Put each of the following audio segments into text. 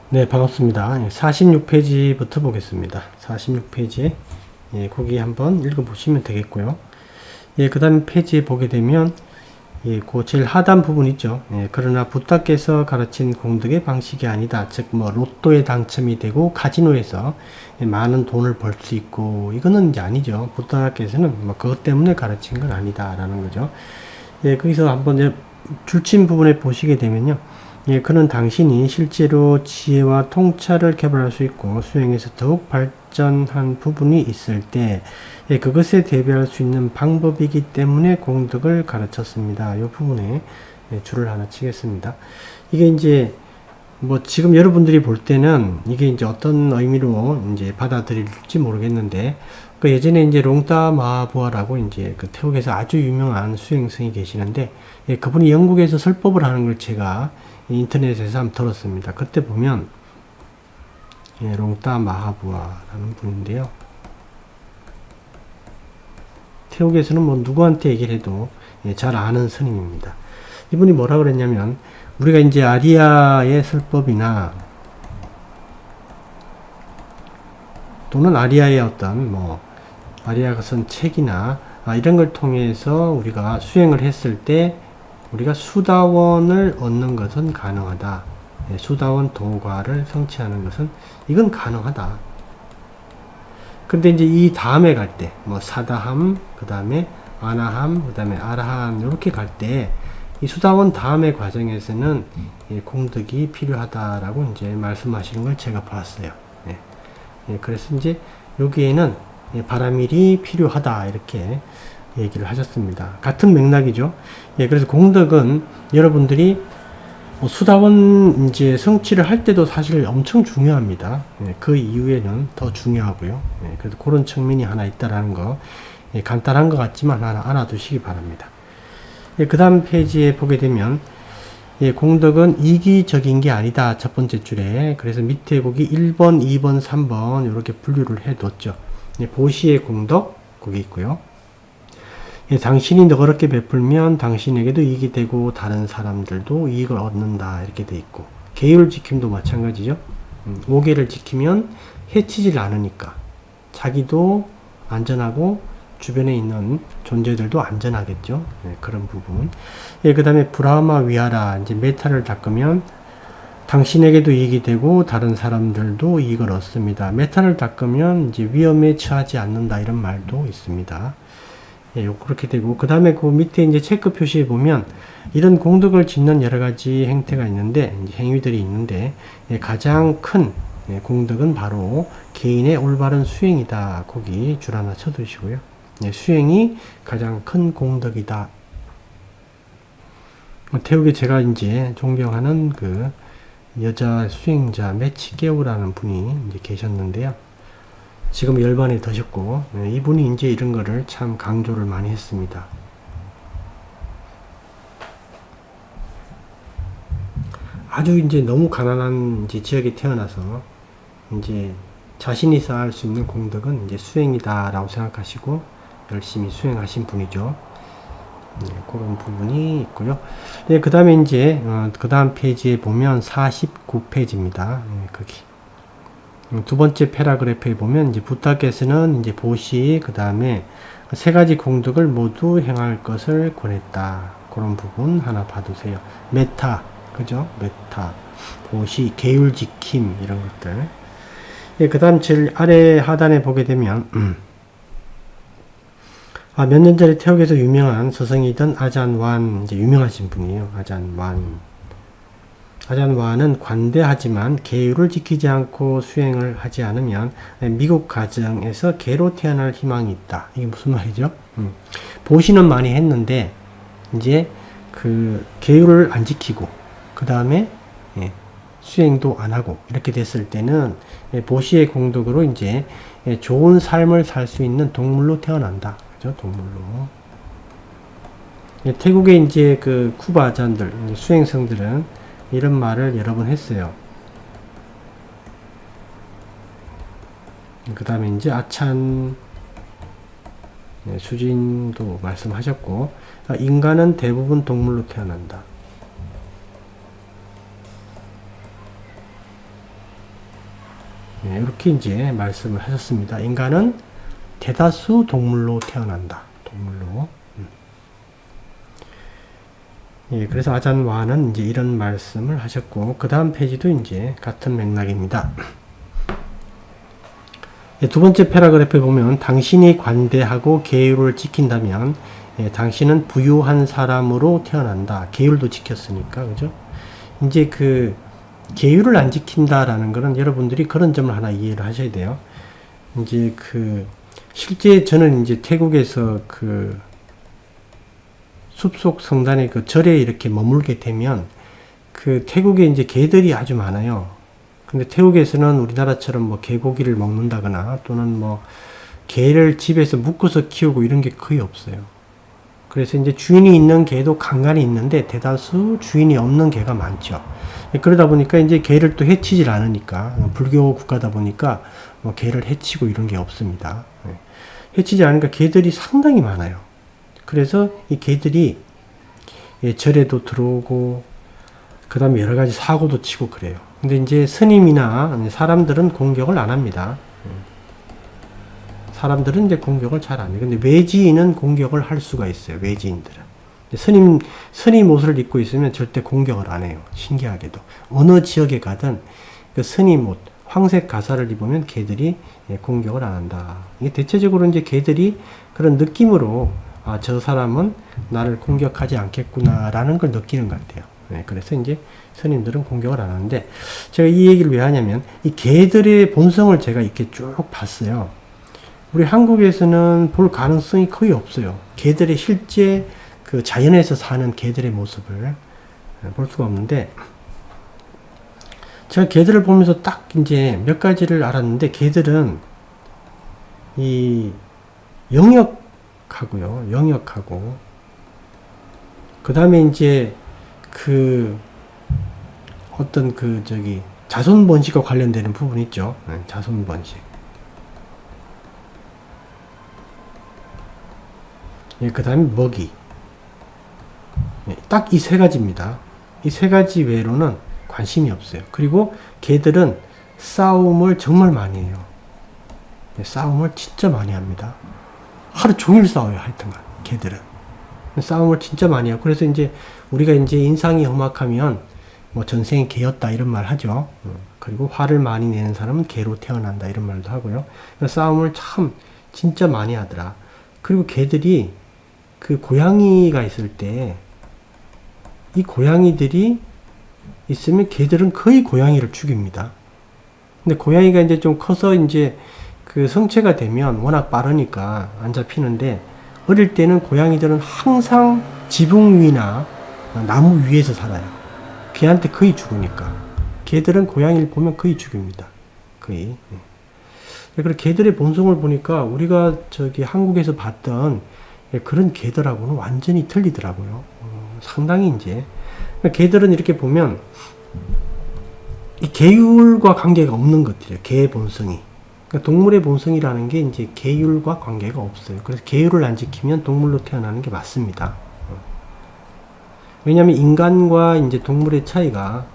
네, 반갑습니다. 46페이지부터 보겠습니다. 46페이지. 예, 거기 한번 읽어보시면 되겠고요. 예, 그 다음 페이지에 보게 되면, 예, 그 제일 하단 부분 있죠. 예, 그러나 부탁께서 가르친 공덕의 방식이 아니다. 즉, 로또에 당첨이 되고, 카지노에서 많은 돈을 벌 수 있고, 이거는 이제 아니죠. 부탁께서는 그것 때문에 가르친 건 아니다라는 거죠. 예, 거기서 한번 이제 줄친 부분에 보시게 되면요. 예, 그는 당신이 실제로 지혜와 통찰을 개발할 수 있고 수행에서 더욱 발전한 부분이 있을 때 예, 그것에 대비할 수 있는 방법이기 때문에 공덕을 가르쳤습니다. 이 부분에 예, 줄을 하나 치겠습니다. 이게 이제 지금 여러분들이 볼 때는 이게 이제 어떤 의미로 이제 받아들일지 모르겠는데, 그 예전에 이제 롱따 마하부아라고 이제 그 태국에서 아주 유명한 수행성이 계시는데, 예, 그분이 영국에서 설법을 하는 걸 제가 인터넷에서 한번 들었습니다. 그때 보면, 예, 롱따 마하부아라는 분인데요. 태국에서는 누구한테 얘기를 해도 예, 잘 아는 스님입니다. 이분이 뭐라 그랬냐면, 우리가 이제 아리아의 설법이나 또는 아리아의 어떤 아리아가 쓴 책이나 이런 걸 통해서 우리가 수행을 했을 때 우리가 수다원을 얻는 것은 가능하다. 예, 수다원 도과를 성취하는 것은 이건 가능하다. 근데 이제 이 다음에 갈 때 사다함, 그 다음에 아나함, 그 다음에 아라함 이렇게 갈 때 이 수다원 다음의 과정에서는 공덕이 필요하다라고 이제 말씀하시는 걸 제가 봤어요. 예. 예, 그래서 이제 여기에는 바라밀이 필요하다 이렇게 얘기를 하셨습니다. 같은 맥락이죠. 예, 그래서 공덕은 여러분들이 수다원 이제 성취를 할 때도 사실 엄청 중요합니다. 예, 그 이후에는 더 중요하고요. 예, 그래서 그런 측면이 하나 있다라는 거, 예, 간단한 것 같지만 하나 알아두시기 바랍니다. 예, 그 다음 페이지에 보게 되면, 예, 공덕은 이기적인 게 아니다. 첫 번째 줄에. 그래서 밑에 거기 1번, 2번, 3번 이렇게 분류를 해뒀죠. 예, 보시의 공덕 거기 있고요. 예, 당신이 너그럽게 베풀면 당신에게도 이익이 되고 다른 사람들도 이익을 얻는다 이렇게 돼 있고, 계율 지킴도 마찬가지죠. 5개를 지키면 해치질 않으니까 자기도 안전하고 주변에 있는 존재들도 안전하겠죠. 예, 그런 부분. 예, 그 다음에 브라마 위하라, 이제 메타를 닦으면 당신에게도 이익이 되고 다른 사람들도 이익을 얻습니다. 메타를 닦으면 이제 위험에 처하지 않는다 이런 말도 있습니다. 예, 그렇게 되고, 그 다음에 그 밑에 이제 체크 표시에 보면 이런 공덕을 짓는 여러 가지 행태가 있는데, 행위들이 있는데, 예, 가장 큰 공덕은 바로 개인의 올바른 수행이다. 거기 줄 하나 쳐두시고요. 예, 수행이 가장 큰 공덕이다. 태국에 제가 이제 존경하는 그 여자 수행자 매치게우라는 분이 이제 계셨는데요. 지금 열반에 드셨고, 이분이 이제 이런 거를 참 강조를 많이 했습니다. 아주 이제 너무 가난한 이제 지역에 태어나서 이제 자신이 쌓을 수 있는 공덕은 이제 수행이다라고 생각하시고 열심히 수행하신 분이죠. 네, 그런 부분이 있고요. 네, 그 다음에 이제 그 다음 페이지에 보면 49페이지입니다. 네, 거기. 두 번째 패러그래프에 보면 이제 부탁께서는 이제 보시, 그 다음에 세 가지 공덕을 모두 행할 것을 권했다. 그런 부분 하나 봐두세요. 메타, 그죠? 메타, 보시, 계율 지킴 이런 것들. 예, 그 다음 제일 아래 하단에 보게 되면 몇 년 전에 태국에서 유명한 서성이던 아잔완, 이제 유명하신 분이에요. 아잔완은 관대하지만 계율을 지키지 않고 수행을 하지 않으면 미국 가정에서 개로 태어날 희망이 있다. 이게 무슨 말이죠? 보시는 많이 했는데 이제 그 계율을 안 지키고 그 다음에 수행도 안 하고 이렇게 됐을 때는 보시의 공덕으로 이제 좋은 삶을 살 수 있는 동물로 태어난다. 그죠? 동물로. 태국의 이제 그 쿠바잔들, 수행성들은 이런 말을 여러 번 했어요. 그 다음에 이제 아찬 수진도 말씀하셨고, 인간은 대부분 동물로 태어난다. 이렇게 이제 말씀을 하셨습니다. 인간은 대다수 동물로 태어난다. 동물로. 그래서 아잔와는 이제 이런 말씀을 하셨고, 그 다음 페이지도 이제 같은 맥락입니다. 두 번째 패러그래프에 보면, 당신이 관대하고 계율을 지킨다면, 당신은 부유한 사람으로 태어난다. 계율도 지켰으니까, 그죠? 이제 그, 계율을 안 지킨다라는 거는 여러분들이 그런 점을 하나 이해를 하셔야 돼요. 이제 실제 저는 이제 태국에서 숲속 성단의 절에 이렇게 머물게 되면, 태국에 이제 개들이 아주 많아요. 근데 태국에서는 우리나라처럼 뭐 개고기를 먹는다거나 또는 뭐 개를 집에서 묶어서 키우고 이런 게 거의 없어요. 그래서 이제 주인이 있는 개도 간간히 있는데 대다수 주인이 없는 개가 많죠. 그러다 보니까 이제 개를 또 해치질 않으니까, 불교 국가다 보니까 뭐 개를 해치고 이런 게 없습니다. 해치지 않으니까 개들이 상당히 많아요. 그래서 이 개들이 절에도 들어오고 그 다음에 여러 가지 사고도 치고 그래요. 근데 이제 스님이나 사람들은 공격을 안 합니다. 사람들은 이제 공격을 잘 안 해요. 근데 외지인은 공격을 할 수가 있어요. 외지인들은. 스님 옷을 입고 있으면 절대 공격을 안 해요. 신기하게도. 어느 지역에 가든 그 스님 옷, 황색 가사를 입으면 개들이 공격을 안 한다. 이게 대체적으로 이제 개들이 그런 느낌으로, 아, 저 사람은 나를 공격하지 않겠구나라는 걸 느끼는 것 같아요. 그래서 이제 스님들은 공격을 안 하는데, 제가 이 얘기를 왜 하냐면, 이 개들의 본성을 제가 이렇게 쭉 봤어요. 우리 한국에서는 볼 가능성이 거의 없어요. 개들의 실제 그 자연에서 사는 개들의 모습을 볼 수가 없는데, 제가 개들을 보면서 딱 이제 몇 가지를 알았는데, 개들은 이 영역하고, 그 다음에 이제 어떤 자손 번식과 관련되는 부분이 있죠. 자손 번식. 그 다음에 먹이. 딱 이 세 가지입니다. 이 세 가지 외로는 관심이 없어요. 그리고 개들은 싸움을 정말 많이 해요. 싸움을 진짜 많이 합니다. 하루 종일 싸워요, 하여튼간. 개들은. 싸움을 진짜 많이 하고. 그래서 이제 우리가 이제 인상이 험악하면 뭐 전생에 개였다 이런 말 하죠. 그리고 화를 많이 내는 사람은 개로 태어난다 이런 말도 하고요. 싸움을 참 진짜 많이 하더라. 그리고 개들이 고양이가 있을 때, 이 고양이들이 있으면 개들은 거의 고양이를 죽입니다. 근데 고양이가 이제 좀 커서 이제 성체가 되면 워낙 빠르니까 안 잡히는데, 어릴 때는 고양이들은 항상 지붕 위나 나무 위에서 살아요. 개한테 거의 죽으니까. 개들은 고양이를 보면 거의 죽입니다. 거의. 그리고 개들의 본성을 보니까 우리가 한국에서 봤던 그런 개들하고는 완전히 틀리더라고요. 상당히 이제. 개들은 이렇게 보면 이 계율과 관계가 없는 것들이에요. 개의 본성이. 그러니까 동물의 본성이라는 게 이제 계율과 관계가 없어요. 그래서 계율을 안 지키면 동물로 태어나는 게 맞습니다. 왜냐하면 인간과 이제 동물의 차이가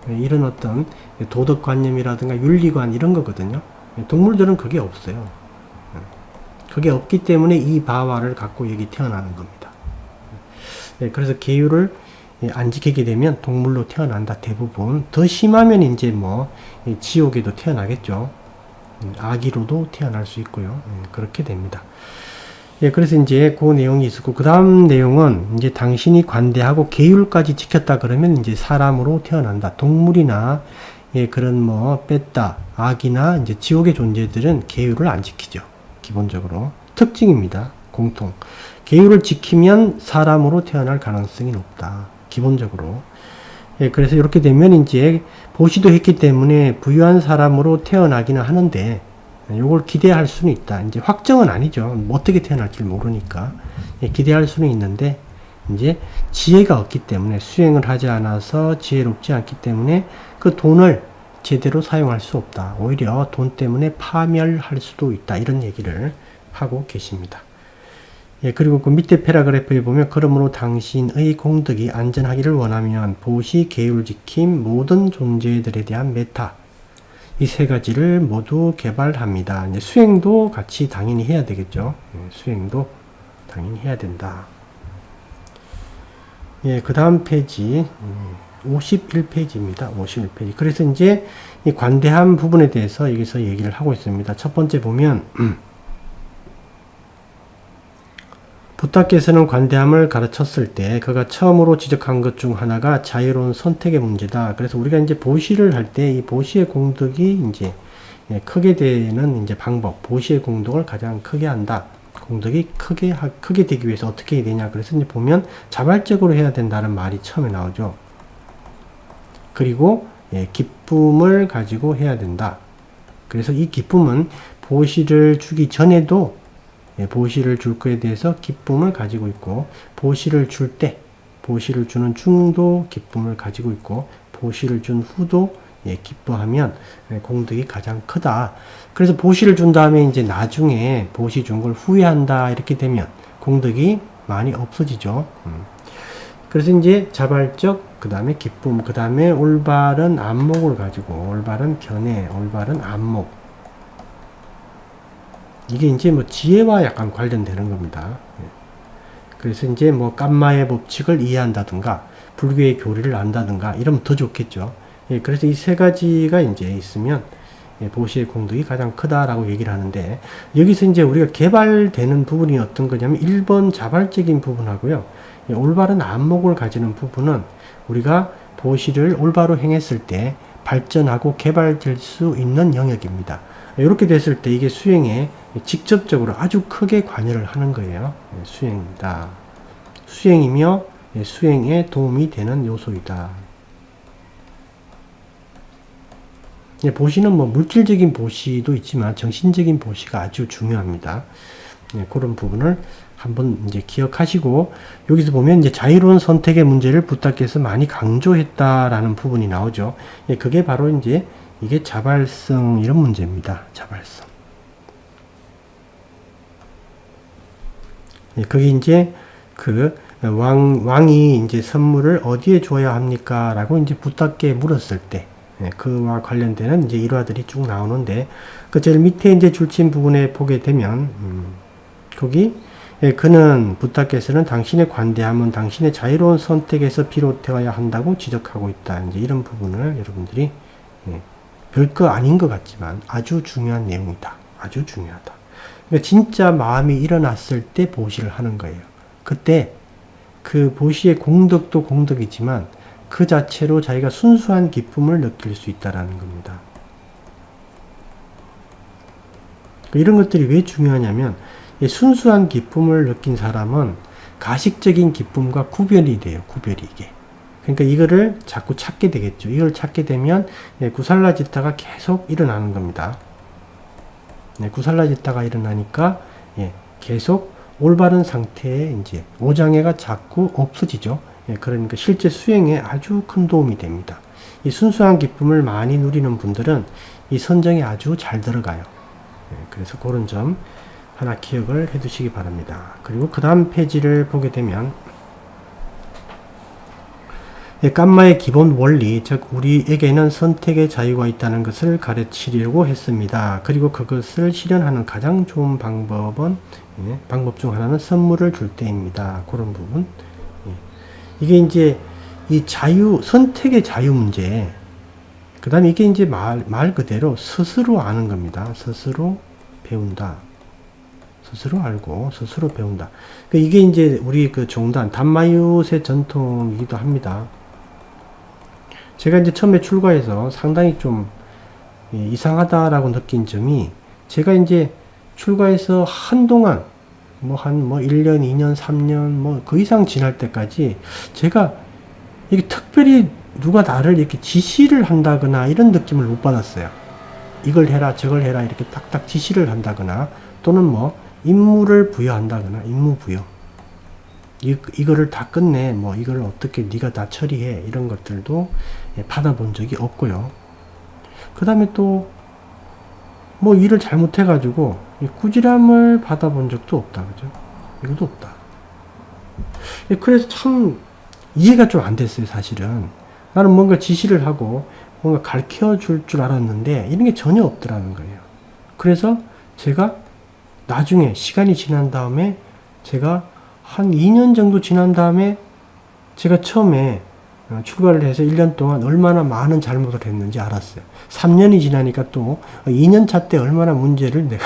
이런 어떤 도덕관념이라든가 윤리관 이런 거거든요. 동물들은 그게 없어요. 그게 없기 때문에 이 바와를 갖고 여기 태어나는 겁니다. 그래서 계율을 안 지키게 되면 동물로 태어난다, 대부분. 더 심하면 이제 뭐 지옥에도 태어나겠죠. 아기로도 태어날 수 있고요. 그렇게 됩니다. 그래서 이제 그 내용이 있었고, 그 다음 내용은 이제 당신이 관대하고 계율까지 지켰다 그러면 이제 사람으로 태어난다. 동물이나 그런 뭐 뺐다, 악이나 이제 지옥의 존재들은 계율을 안 지키죠. 기본적으로. 특징입니다. 공통. 계율을 지키면 사람으로 태어날 가능성이 높다. 기본적으로. 그래서 이렇게 되면 이제 보시도 했기 때문에 부유한 사람으로 태어나기는 하는데, 요걸 기대할 수는 있다. 이제 확정은 아니죠. 어떻게 태어날지 모르니까. 기대할 수는 있는데, 이제 지혜가 없기 때문에, 수행을 하지 않아서 지혜롭지 않기 때문에 그 돈을 제대로 사용할 수 없다. 오히려 돈 때문에 파멸할 수도 있다. 이런 얘기를 하고 계십니다. 그리고 그 밑에 패러그래프에 보면, 그러므로 당신의 공덕이 안전하기를 원하면 보시, 계율 지킴, 모든 존재들에 대한 메타. 이 세 가지를 모두 개발합니다. 이제 수행도 같이 당연히 해야 되겠죠. 수행도 당연히 해야 된다. 예, 그 다음 페이지 51페이지입니다. 51페이지. 그래서 이제 이 관대함 부분에 대해서 여기서 얘기를 하고 있습니다. 첫 번째 보면 부타께서는 관대함을 가르쳤을 때 그가 처음으로 지적한 것 중 하나가 자유로운 선택의 문제다. 그래서 우리가 이제 보시를 할 때 이 보시의 공덕이 이제 크게 되는 이제 방법, 보시의 공덕을 가장 크게 한다. 공덕이 크게 되기 위해서 어떻게 해야 되냐. 그래서 이제 보면 자발적으로 해야 된다는 말이 처음에 나오죠. 그리고 기쁨을 가지고 해야 된다. 그래서 이 기쁨은 보시를 주기 전에도 보시를 줄 거에 대해서 기쁨을 가지고 있고, 보시를 줄 때, 보시를 주는 중도 기쁨을 가지고 있고, 보시를 준 후도 기뻐하면 공덕이 가장 크다. 그래서 보시를 준 다음에 이제 나중에 보시 준 걸 후회한다 이렇게 되면 공덕이 많이 없어지죠. 그래서 이제 자발적, 그 다음에 기쁨, 그 다음에 올바른 안목을 가지고, 올바른 견해, 올바른 안목. 이게 이제 뭐 지혜와 약간 관련되는 겁니다. 그래서 이제 뭐 깜마의 법칙을 이해한다든가, 불교의 교리를 안다든가, 이러면 더 좋겠죠. 그래서 이 세 가지가 이제 있으면 보시의 공덕이 가장 크다라고 얘기를 하는데, 여기서 이제 우리가 개발되는 부분이 어떤 거냐면 1번 자발적인 부분하고요. 올바른 안목을 가지는 부분은 우리가 보시를 올바로 행했을 때 발전하고 개발될 수 있는 영역입니다. 이렇게 됐을 때 이게 수행에 직접적으로 아주 크게 관여를 하는 거예요. 수행이다. 수행이며 수행에 도움이 되는 요소이다. 보시는 뭐 물질적인 보시도 있지만 정신적인 보시가 아주 중요합니다. 그런 부분을 한번 이제 기억하시고, 여기서 보면 이제 자유로운 선택의 문제를 부타께서 많이 강조했다라는 부분이 나오죠. 그게 바로 이제 이게 자발성 이런 문제입니다. 자발성. 그게 이제 그 왕이 이제 선물을 어디에 줘야 합니까? 라고 이제 부타께 물었을 때, 그와 관련되는 이제 일화들이 쭉 나오는데, 그 제일 밑에 이제 줄친 부분에 보게 되면, 거기, 그는 부타께서는 당신의 관대함은 당신의 자유로운 선택에서 비롯되어야 한다고 지적하고 있다. 이제 이런 부분을 여러분들이, 별거 아닌 것 같지만 아주 중요한 내용이다. 아주 중요하다. 그러니까 진짜 마음이 일어났을 때 보시를 하는 거예요. 그때 그 보시의 공덕도 공덕이지만 그 자체로 자기가 순수한 기쁨을 느낄 수 있다라는 겁니다. 이런 것들이 왜 중요하냐면, 순수한 기쁨을 느낀 사람은 가식적인 기쁨과 구별이 돼요. 구별이 이게. 그러니까 이거를 자꾸 찾게 되겠죠. 이걸 찾게 되면 구살라지타가 계속 일어나는 겁니다. 구살라지타가 일어나니까 계속 올바른 상태에 이제 오장애가 자꾸 없어지죠. 그러니까 실제 수행에 아주 큰 도움이 됩니다. 이 순수한 기쁨을 많이 누리는 분들은 이 선정에 아주 잘 들어가요. 그래서 그런 점 하나 기억을 해 두시기 바랍니다. 그리고 그 다음 페이지를 보게 되면 깜마의 기본 원리, 즉 우리에게는 선택의 자유가 있다는 것을 가르치려고 했습니다. 그리고 그것을 실현하는 가장 좋은 방법은 방법 중 하나는 선물을 줄 때입니다. 그런 부분. 이게 이제 이 자유, 선택의 자유 문제. 그 다음에 이게 이제 말 그대로 스스로 아는 겁니다. 스스로 배운다. 스스로 알고 스스로 배운다. 이게 이제 우리 그 종단 단마유세 전통이기도 합니다. 제가 이제 처음에 출가해서 상당히 좀 이상하다라고 느낀 점이, 제가 이제 출가해서 한동안 한 1년, 2년, 3년 그 이상 지날 때까지 제가 이게 특별히 누가 나를 이렇게 지시를 한다거나 이런 느낌을 못 받았어요. 이걸 해라, 저걸 해라 이렇게 딱딱 지시를 한다거나, 또는 임무를 부여한다거나, 임무 부여. 이거를 다 끝내, 이걸 어떻게 네가 다 처리해, 이런 것들도 받아본 적이 없고요. 그 다음에 또 일을 잘못해가지고 꾸지람을 받아본 적도 없다. 그죠? 이것도 없다. 그래서 참 이해가 좀 안 됐어요. 사실은 나는 뭔가 지시를 하고 뭔가 가르쳐 줄 줄 알았는데 이런 게 전혀 없더라는 거예요. 그래서 제가 나중에 시간이 지난 다음에 제가 한 2년 정도 지난 다음에 제가 처음에 출가를 해서 1년 동안 얼마나 많은 잘못을 했는지 알았어요. 3년이 지나니까 또 2년 차 때 얼마나 문제를 내가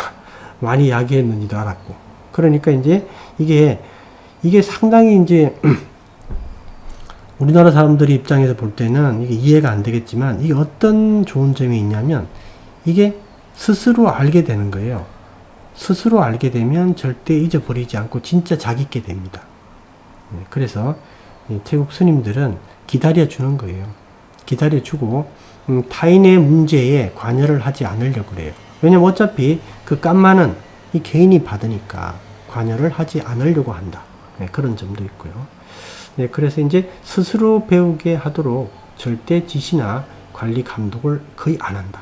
많이 야기했는지도 알았고. 그러니까 이제 이게 상당히 이제 우리나라 사람들이 입장에서 볼 때는 이게 이해가 안 되겠지만 이게 어떤 좋은 점이 있냐면 이게 스스로 알게 되는 거예요. 스스로 알게 되면 절대 잊어버리지 않고 진짜 자기께 됩니다. 그래서 태국 스님들은 기다려주는 거예요. 기다려주고 타인의 문제에 관여를 하지 않으려고 그래요. 왜냐면 어차피 그 깐마는 이 개인이 받으니까 관여를 하지 않으려고 한다. 그런 점도 있고요. 그래서 이제 스스로 배우게 하도록 절대 지시나 관리 감독을 거의 안 한다.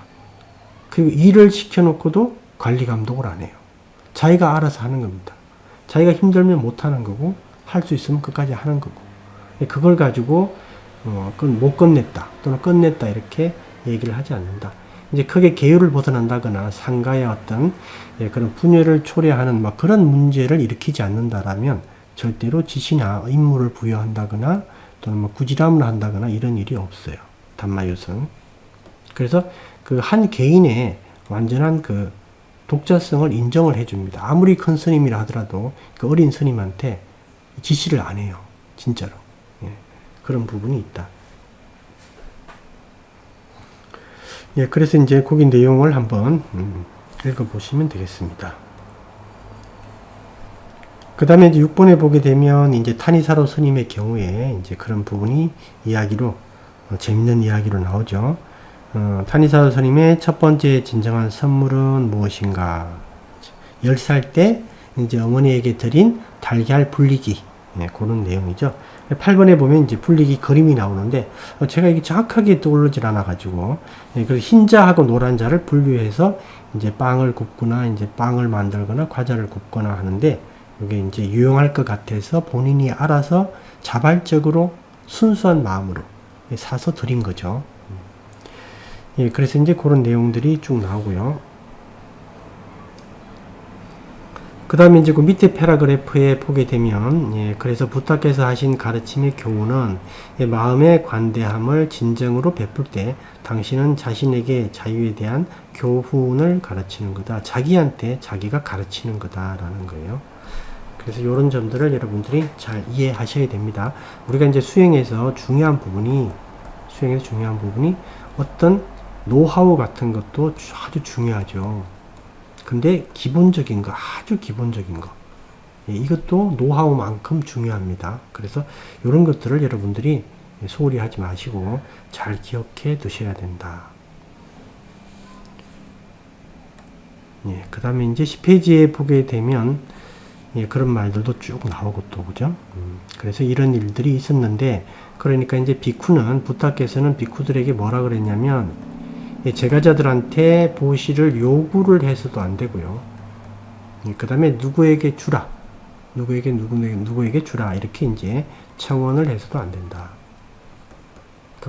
그리고 일을 시켜놓고도 관리 감독을 안 해요. 자기가 알아서 하는 겁니다. 자기가 힘들면 못 하는 거고 할 수 있으면 끝까지 하는 거고 그걸 가지고 그건 못 끝냈다 또는 끝냈다 이렇게 얘기를 하지 않는다. 이제 크게 계율을 벗어난다거나 상가의 어떤 그런 분열을 초래하는 막 그런 문제를 일으키지 않는다라면 절대로 지시나 임무를 부여한다거나 또는 뭐 구지람을 한다거나 이런 일이 없어요. 담마유선. 그래서 그 한 개인의 완전한 그 독자성을 인정을 해줍니다. 아무리 큰 스님이라 하더라도 그 어린 스님한테 지시를 안 해요. 진짜로. 그런 부분이 있다. 그래서 이제 거기 내용을 한번 읽어보시면 되겠습니다. 그 다음에 이제 6번에 보게 되면 이제 타니사로 스님의 경우에 이제 그런 부분이 이야기로 재밌는 이야기로 나오죠. 타니사로 스님의 첫 번째 진정한 선물은 무엇인가? 10살 때 이제 어머니에게 드린 달걀 불리기. 그런 내용이죠. 8번에 보면 이제 불리기 그림이 나오는데 제가 이게 정확하게 떠오르질 않아가지고 그래서 흰자하고 노란자를 분류해서 이제 빵을 굽거나 이제 빵을 만들거나 과자를 굽거나 하는데 이게 이제 유용할 것 같아서 본인이 알아서 자발적으로 순수한 마음으로 사서 드린 거죠. 그래서 이제 그런 내용들이 쭉 나오고요. 그 다음에 이제 그 밑에 패러그래프에 보게 되면, 그래서 부탁해서 하신 가르침의 교훈은 마음의 관대함을 진정으로 베풀 때 당신은 자신에게 자유에 대한 교훈을 가르치는 거다. 자기한테 자기가 가르치는 거다라는 거예요. 그래서 이런 점들을 여러분들이 잘 이해하셔야 됩니다. 우리가 이제 수행에서 중요한 부분이 어떤 노하우 같은 것도 아주 중요하죠. 근데 기본적인 거, 아주 기본적인 거. 이것도 노하우만큼 중요합니다. 그래서 이런 것들을 여러분들이 소홀히 하지 마시고 잘 기억해 두셔야 된다. 그 다음에 이제 10페이지에 보게 되면 그런 말들도 쭉 나오고 또, 그죠? 그래서 이런 일들이 있었는데, 그러니까 이제 비쿠는, 부타께서는 비쿠들에게 뭐라 그랬냐면, 제가자들한테 보시를 요구를 해서도 안 되고요. 그 다음에 누구에게 주라. 누구에게 주라. 이렇게 이제 청원을 해서도 안 된다.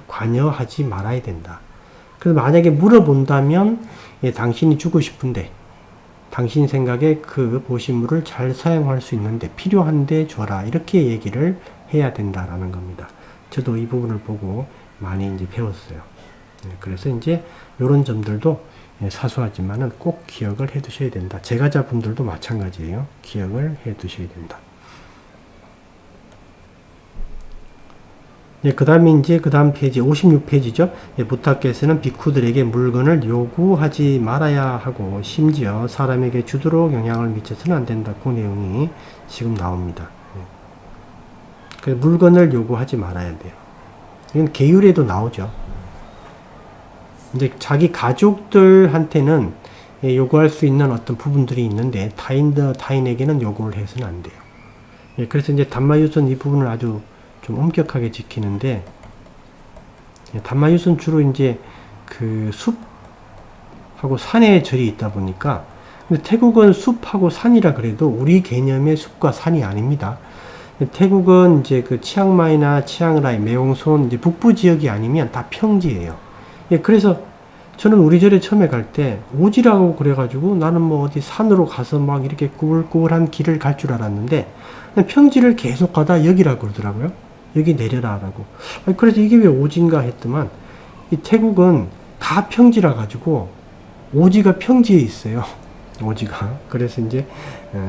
관여하지 말아야 된다. 그래서 만약에 물어본다면, 당신이 주고 싶은데, 당신 생각에 그 보시물을 잘 사용할 수 있는데 필요한데 줘라. 이렇게 얘기를 해야 된다라는 겁니다. 저도 이 부분을 보고 많이 이제 배웠어요. 그래서 이제 이런 점들도 사소하지만은 꼭 기억을 해 두셔야 된다. 제가자분들도 마찬가지예요. 기억을 해 두셔야 된다. 그 다음에 이제 그 다음 페이지 56페이지죠. 부타께서는 비쿠들에게 물건을 요구하지 말아야 하고 심지어 사람에게 주도록 영향을 미쳐서는 안 된다. 그 내용이 지금 나옵니다. 물건을 요구하지 말아야 돼요. 이건 계율에도 나오죠. 이제 자기 가족들한테는 요구할 수 있는 어떤 부분들이 있는데 타인에게는 요구를 해서는 안 돼요. 그래서 이제 담마유선 이 부분을 아주 좀 엄격하게 지키는데, 담마유선 주로 이제 그 숲하고 산의 절이 있다 보니까, 근데 태국은 숲하고 산이라 그래도 우리 개념의 숲과 산이 아닙니다. 태국은 이제 그 치앙마이나 치앙라이, 매홍손 이제 북부 지역이 아니면 다 평지예요. 예, 그래서 저는 우리 절에 처음에 갈 때 오지라고 그래가지고 나는 뭐 어디 산으로 가서 막 이렇게 꾸불꾸불한 길을 갈 줄 알았는데 평지를 계속 가다 여기라고 그러더라고요. 여기 내려라라고. 그래서 이게 왜 오지인가 했더만 이 태국은 다 평지라 가지고 오지가 평지에 있어요. 오지가. 그래서 이제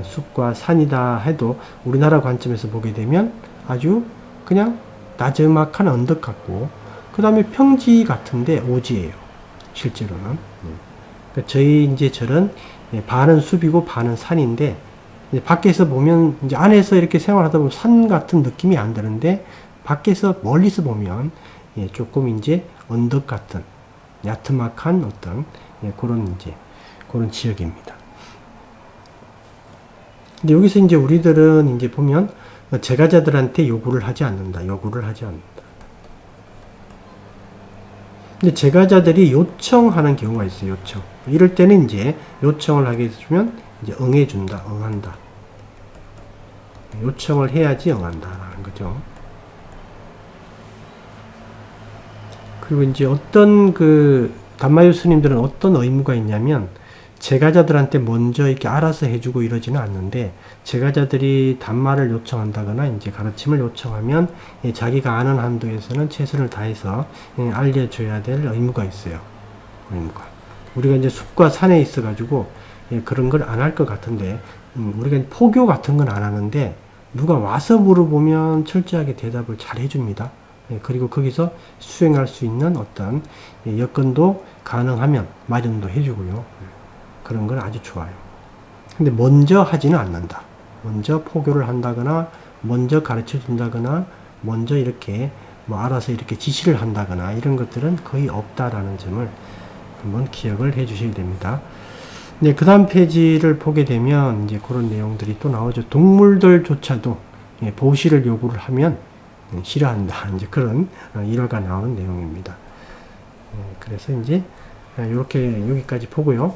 숲과 산이다 해도 우리나라 관점에서 보게 되면 아주 그냥 나지막한 언덕 같고 그 다음에 평지 같은데 오지예요. 실제로는. 그러니까 저희 이제 절은 반은 숲이고 반은 산인데 이제 밖에서 보면 이제 안에서 이렇게 생활하다 보면 산 같은 느낌이 안 드는데 밖에서 멀리서 보면 조금 이제 언덕 같은 야트막한 어떤 그런 지역입니다. 근데 여기서 이제 우리들은 이제 보면 제가자들한테 요구를 하지 않는다. 근데 제가자들이 요청하는 경우가 있어요. 요청. 이럴 때는 이제 요청을 하게 해주면 이제 응한다. 요청을 해야지 응한다라는 거죠. 그리고 이제 어떤 단마유 스님들은 어떤 의무가 있냐면 제가자들한테 먼저 이렇게 알아서 해주고 이러지는 않는데 제가자들이 단마를 요청한다거나 이제 가르침을 요청하면 자기가 아는 한도에서는 최선을 다해서 알려줘야 될 의무가 있어요. 우리가 이제 숲과 산에 있어가지고 그런 걸 안 할 것 같은데 우리가 포교 같은 건 안 하는데 누가 와서 물어보면 철저하게 대답을 잘 해줍니다. 그리고 거기서 수행할 수 있는 어떤 여건도 가능하면 마련도 해주고요. 그런 건 아주 좋아요. 근데 먼저 하지는 않는다. 먼저 포교를 한다거나, 먼저 가르쳐 준다거나, 먼저 이렇게 뭐 알아서 이렇게 지시를 한다거나 이런 것들은 거의 없다라는 점을 한번 기억을 해 주셔야 됩니다. 네, 그 다음 페이지를 보게 되면 이제 그런 내용들이 또 나오죠. 동물들조차도 보시를 요구를 하면 싫어한다. 이제 그런 일화가 나오는 내용입니다. 그래서 이제 이렇게 여기까지 보고요.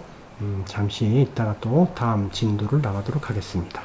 잠시 있다가 또 다음 진도를 나가도록 하겠습니다.